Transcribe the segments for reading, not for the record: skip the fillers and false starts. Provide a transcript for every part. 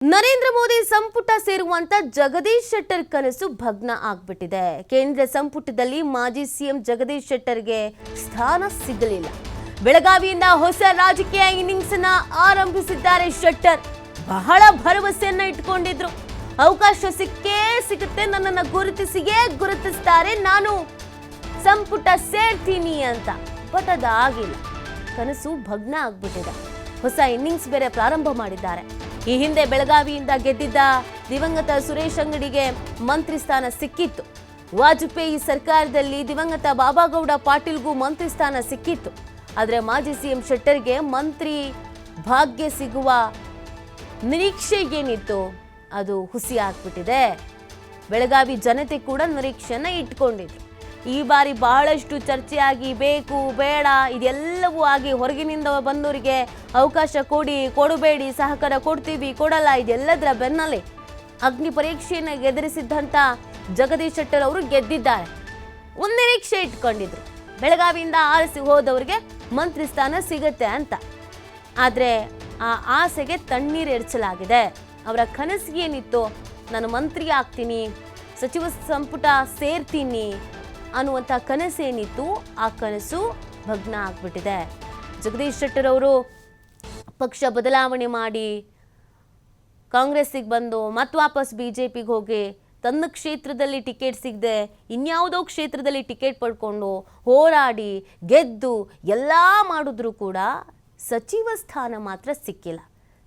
ನರೇಂದ್ರ ಮೋದಿ ಸಂಪುಟ ಸೇರುವಂತ ಜಗದೀಶ್ ಶೆಟ್ಟರ್ ಕನಸು ಭಗ್ನ ಆಗ್ಬಿಟ್ಟಿದೆ. ಕೇಂದ್ರ ಸಂಪುಟದಲ್ಲಿ ಮಾಜಿ ಸಿಎಂ ಜಗದೀಶ್ ಶೆಟ್ಟರ್ಗೆ ಸ್ಥಾನ ಸಿಗಲಿಲ್ಲ. ಬೆಳಗಾವಿಯಿಂದ ಹೊಸ ರಾಜಕೀಯ ಇನ್ನಿಂಗ್ಸ್ ಅನ್ನ ಆರಂಭಿಸಿದ್ದಾರೆ ಶೆಟ್ಟರ್. ಬಹಳ ಭರವಸೆಯನ್ನ ಇಟ್ಕೊಂಡಿದ್ರು. ಅವಕಾಶ ಸಿಗುತ್ತೆ, ನನ್ನನ್ನು ಗುರುತಿಸ್ತಾರೆ, ನಾನು ಸಂಪುಟ ಸೇರ್ತೀನಿ ಅಂತ. ಬಟ್ ಅದಾಗಿಲ್ಲ. ಕನಸು ಭಗ್ನ ಆಗ್ಬಿಟ್ಟಿದೆ. ಹೊಸ ಇನ್ನಿಂಗ್ಸ್ ಬೇರೆ ಪ್ರಾರಂಭ ಮಾಡಿದ್ದಾರೆ. ಈ ಹಿಂದೆ ಬೆಳಗಾವಿಯಿಂದ ಗೆದ್ದಿದ್ದ ದಿವಂಗತ ಸುರೇಶ್ ಅಂಗಡಿಗೆ ಮಂತ್ರಿ ಸ್ಥಾನ ಸಿಕ್ಕಿತ್ತು. ವಾಜಪೇಯಿ ಸರ್ಕಾರದಲ್ಲಿ ದಿವಂಗತ ಬಾಬಾಗೌಡ ಪಾಟೀಲ್ಗೂ ಮಂತ್ರಿ ಸ್ಥಾನ ಸಿಕ್ಕಿತ್ತು. ಆದರೆ ಮಾಜಿ ಸಿಎಂ ಶೆಟ್ಟರ್ಗೆ ಮಂತ್ರಿ ಭಾಗ್ಯ ಸಿಗುವ ನಿರೀಕ್ಷೆ ಏನಿತ್ತು ಅದು ಹುಸಿ ಆಗ್ಬಿಟ್ಟಿದೆ. ಬೆಳಗಾವಿ ಜನತೆ ಕೂಡ ನಿರೀಕ್ಷೆಯನ್ನ ಇಟ್ಕೊಂಡಿದ್ರು. ಈ ಬಾರಿ ಬಹಳಷ್ಟು ಚರ್ಚೆಯಾಗಿ ಬೇಕು ಬೇಡ ಇದೆಲ್ಲವೂ ಆಗಿ ಹೊರಗಿನಿಂದ ಬಂದವರಿಗೆ ಅವಕಾಶ ಕೊಡಬೇಡಿ, ಸಹಕಾರ ಕೊಡ್ತೀವಿ ಕೊಡಲ್ಲ, ಇದೆಲ್ಲದರ ಬೆನ್ನಲ್ಲೇ ಅಗ್ನಿ ಪರೀಕ್ಷೆಯನ್ನು ಎದುರಿಸಿದ್ದಂಥ ಜಗದೀಶ್ ಶೆಟ್ಟರ್ ಅವರು ಗೆದ್ದಿದ್ದಾರೆ. ಒಂದು ನಿರೀಕ್ಷೆ ಇಟ್ಕೊಂಡಿದ್ರು, ಬೆಳಗಾವಿಯಿಂದ ಆರಿಸಿ ಹೋದವರಿಗೆ ಮಂತ್ರಿ ಸ್ಥಾನ ಸಿಗುತ್ತೆ ಅಂತ. ಆದರೆ ಆ ಆಸೆಗೆ ತಣ್ಣೀರು ಎರಚಲಾಗಿದೆ. ಅವರ ಕನಸು ಏನಿತ್ತು, ನಾನು ಮಂತ್ರಿ ಆಗ್ತೀನಿ, ಸಚಿವ ಸಂಪುಟ ಸೇರ್ತೀನಿ ಅನ್ನುವಂಥ ಕನಸೇನಿತ್ತು, ಆ ಕನಸು ಭಗ್ನ ಆಗ್ಬಿಟ್ಟಿದೆ. ಜಗದೀಶ್ ಶೆಟ್ಟರ್ ಅವರು ಪಕ್ಷ ಬದಲಾವಣೆ ಮಾಡಿ ಕಾಂಗ್ರೆಸ್ಸಿಗೆ ಬಂದು ಮತ್ತೆ ವಾಪಸ್ ಬಿಜೆಪಿಗೆ ಹೋಗಿ ತನ್ನ ಕ್ಷೇತ್ರದಲ್ಲಿ ಟಿಕೆಟ್ ಸಿಗದೆ ಇನ್ಯಾವುದೋ ಕ್ಷೇತ್ರದಲ್ಲಿ ಟಿಕೆಟ್ ಪಡ್ಕೊಂಡು ಹೋರಾಡಿ ಗೆದ್ದು ಎಲ್ಲ ಮಾಡಿದ್ರು ಕೂಡ ಸಚಿವ ಸ್ಥಾನ ಮಾತ್ರ ಸಿಕ್ಕಿಲ್ಲ.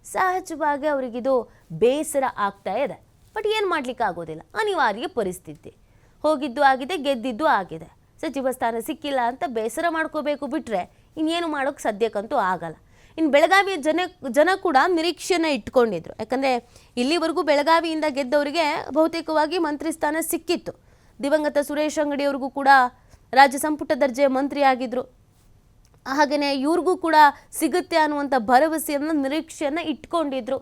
ಸಹಜವಾಗಿ ಅವರಿಗಿದು ಬೇಸರ ಆಗ್ತಾ ಇದೆ. ಬಟ್ ಏನು ಮಾಡ್ಲಿಕ್ಕೆ ಆಗೋದಿಲ್ಲ, ಅನಿವಾರ್ಯ ಪರಿಸ್ಥಿತಿ. ಹೋಗಿದ್ದು ಆಗಿದೆ, ಗೆದ್ದಿದ್ದು ಆಗಿದೆ. ಸಚಿವ ಸ್ಥಾನ ಸಿಕ್ಕಿಲ್ಲ ಅಂತ ಬೇಸರ ಮಾಡ್ಕೋಬೇಕು ಬಿಟ್ಟರೆ ಇನ್ನೇನು ಮಾಡೋಕ್ಕೆ ಸದ್ಯಕ್ಕಂತೂ ಆಗಲ್ಲ. ಇನ್ನು ಬೆಳಗಾವಿಯ ಜನ ಕೂಡ ನಿರೀಕ್ಷೆನ ಇಟ್ಕೊಂಡಿದ್ರು. ಯಾಕಂದರೆ ಇಲ್ಲಿವರೆಗೂ ಬೆಳಗಾವಿಯಿಂದ ಗೆದ್ದವರಿಗೆ ಬಹುತೇಕವಾಗಿ ಮಂತ್ರಿ ಸ್ಥಾನ ಸಿಕ್ಕಿತ್ತು. ದಿವಂಗತ ಸುರೇಶ್ ಅಂಗಡಿಯವ್ರಿಗೂ ಕೂಡ ರಾಜ್ಯ ಸಂಪುಟ ದರ್ಜೆ ಮಂತ್ರಿ ಆಗಿದ್ರು. ಹಾಗೆಯೇ ಇವ್ರಿಗೂ ಕೂಡ ಸಿಗುತ್ತೆ ಅನ್ನುವಂಥ ಭರವಸೆಯನ್ನು ನಿರೀಕ್ಷೆಯನ್ನು ಇಟ್ಕೊಂಡಿದ್ರು.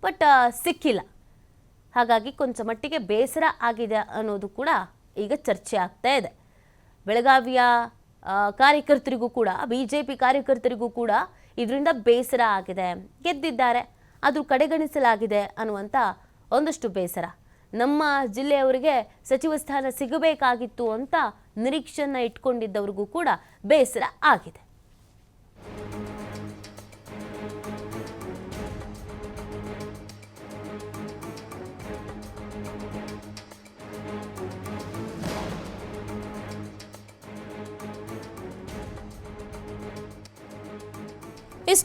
ಬಟ್ ಸಿಕ್ಕಿಲ್ಲ. ಹಾಗಾಗಿ ಕೊಂಚ ಮಟ್ಟಿಗೆ ಬೇಸರ ಆಗಿದೆ ಅನ್ನೋದು ಕೂಡ ಈಗ ಚರ್ಚೆ ಆಗ್ತಾ ಇದೆ. ಬೆಳಗಾವಿಯ ಕಾರ್ಯಕರ್ತರಿಗೂ ಕೂಡ, BJP ಕಾರ್ಯಕರ್ತರಿಗೂ ಕೂಡ ಇದರಿಂದ ಬೇಸರ ಆಗಿದೆ. ಗೆದ್ದಿದ್ದಾರೆ, ಅದು ಕಡೆಗಣಿಸಲಾಗಿದೆ ಅನ್ನುವಂಥ ಒಂದಷ್ಟು ಬೇಸರ. ನಮ್ಮ ಜಿಲ್ಲೆಯವರಿಗೆ ಸಚಿವ ಸ್ಥಾನ ಸಿಗಬೇಕಾಗಿತ್ತು ಅಂತ ನಿರೀಕ್ಷೆಯನ್ನು ಇಟ್ಕೊಂಡಿದ್ದವ್ರಿಗೂ ಕೂಡ ಬೇಸರ ಆಗಿದೆ.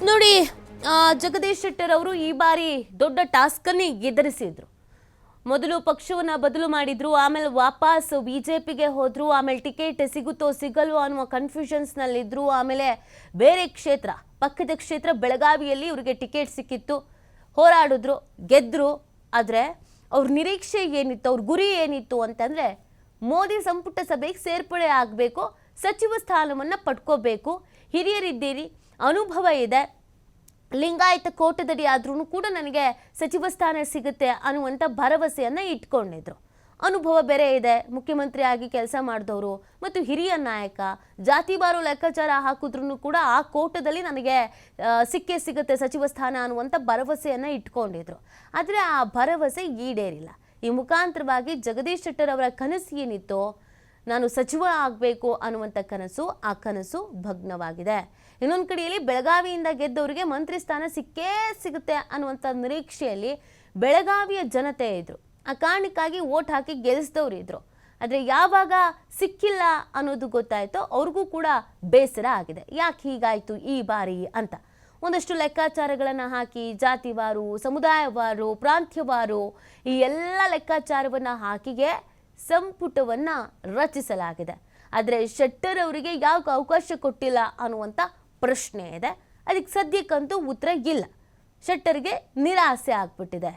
ನೋಡಿ, ಜಗದೀಶ್ ಶೆಟ್ಟರ್ ಅವರು ಈ ಬಾರಿ ದೊಡ್ಡ ಟಾಸ್ಕನ್ನೇ ಎದುರಿಸಿದ್ರು. ಮೊದಲು ಪಕ್ಷವನ್ನು ಬದಲು ಮಾಡಿದ್ರು, ಆಮೇಲೆ ವಾಪಸ್ BJPಗೆ ಹೋದ್ರು, ಆಮೇಲೆ ಟಿಕೆಟ್ ಸಿಗುತ್ತೋ ಸಿಗಲ್ವೋ ಅನ್ನುವ ಕನ್ಫ್ಯೂಷನ್ಸ್ನಲ್ಲಿದ್ದರು. ಆಮೇಲೆ ಬೇರೆ ಕ್ಷೇತ್ರ, ಪಕ್ಕದ ಕ್ಷೇತ್ರ ಬೆಳಗಾವಿಯಲ್ಲಿ ಇವರಿಗೆ ಟಿಕೆಟ್ ಸಿಕ್ಕಿತ್ತು, ಹೋರಾಡಿದ್ರು, ಗೆದ್ದರು. ಆದರೆ ಅವ್ರ ನಿರೀಕ್ಷೆ ಏನಿತ್ತು, ಅವ್ರ ಗುರಿ ಏನಿತ್ತು ಅಂತಂದರೆ ಮೋದಿ ಸಂಪುಟ ಸಭೆಗೆ ಸೇರ್ಪಡೆ ಆಗಬೇಕು, ಸಚಿವ ಸ್ಥಾನವನ್ನು ಪಡ್ಕೋಬೇಕು, ಹಿರಿಯರಿದ್ದೀರಿ, ಅನುಭವ ಇದೆ, ಲಿಂಗಾಯತ ಕೋಟದಡಿ ಆದ್ರೂ ಕೂಡ ನನಗೆ ಸಚಿವ ಸ್ಥಾನ ಸಿಗುತ್ತೆ ಅನ್ನುವಂಥ ಭರವಸೆಯನ್ನು ಇಟ್ಕೊಂಡಿದ್ರು. ಅನುಭವ ಬೇರೆ ಇದೆ, ಮುಖ್ಯಮಂತ್ರಿ ಆಗಿ ಕೆಲಸ ಮಾಡಿದವರು ಮತ್ತು ಹಿರಿಯ ನಾಯಕ, ಜಾತಿವಾರು ಲೆಕ್ಕಾಚಾರ ಹಾಕಿದ್ರೂ ಕೂಡ ಆ ಕೋಟದಲ್ಲಿ ನನಗೆ ಸಿಗುತ್ತೆ ಸಚಿವ ಸ್ಥಾನ ಅನ್ನುವಂಥ ಭರವಸೆಯನ್ನು ಇಟ್ಕೊಂಡಿದ್ರು. ಆದರೆ ಆ ಭರವಸೆ ಈಡೇರಿಲ್ಲ. ಈ ಮುಖಾಂತರವಾಗಿ ಜಗದೀಶ್ ಶೆಟ್ಟರ್ ಅವರ ಕನಸು ಏನಿತ್ತೋ, ನಾನು ಸಚಿವ ಆಗಬೇಕು ಅನ್ನುವಂಥ ಕನಸು, ಆ ಕನಸು ಭಗ್ನವಾಗಿದೆ. ಇನ್ನೊಂದು ಕಡೆಯಲ್ಲಿ ಬೆಳಗಾವಿಯಿಂದ ಗೆದ್ದವರಿಗೆ ಮಂತ್ರಿ ಸ್ಥಾನ ಸಿಗುತ್ತೆ ಅನ್ನುವಂಥ ನಿರೀಕ್ಷೆಯಲ್ಲಿ ಬೆಳಗಾವಿಯ ಜನತೆ ಇದ್ರು. ಆ ಕಾರಣಕ್ಕಾಗಿ ವೋಟ್ ಹಾಕಿ ಗೆಲ್ಲಿಸಿದವರು ಇದ್ರು. ಆದರೆ ಯಾವಾಗ ಸಿಕ್ಕಿಲ್ಲ ಅನ್ನೋದು ಗೊತ್ತಾಯ್ತೋ ಅವ್ರಿಗೂ ಕೂಡ ಬೇಸರ ಆಗಿದೆ. ಯಾಕೆ ಹೀಗಾಯಿತು ಈ ಬಾರಿ ಅಂತ ಒಂದಷ್ಟು ಲೆಕ್ಕಾಚಾರಗಳನ್ನು ಹಾಕಿ, ಜಾತಿವಾರು, ಸಮುದಾಯವಾರು, ಪ್ರಾಂತ್ಯವಾರು, ಈ ಎಲ್ಲ ಲೆಕ್ಕಾಚಾರವನ್ನು ಹಾಕಿಗೆ ಸಂಪುಟವನ್ನು ರಚಿಸಲಾಗಿದೆ. ಆದರೆ ಶೆಟ್ಟರ್ ಅವರಿಗೆ ಯಾವ ಅವಕಾಶ ಕೊಟ್ಟಿಲ್ಲ ಅನ್ನುವಂಥ ಪ್ರಶ್ನೆ ಇದೆ. ಅದಕ್ಕೆ ಸದ್ಯಕ್ಕಂತೂ ಉತ್ತರ ಇಲ್ಲ. ಶೆಟ್ಟರ್ಗೆ ನಿರಾಸೆ ಆಗ್ಬಿಟ್ಟಿದೆ.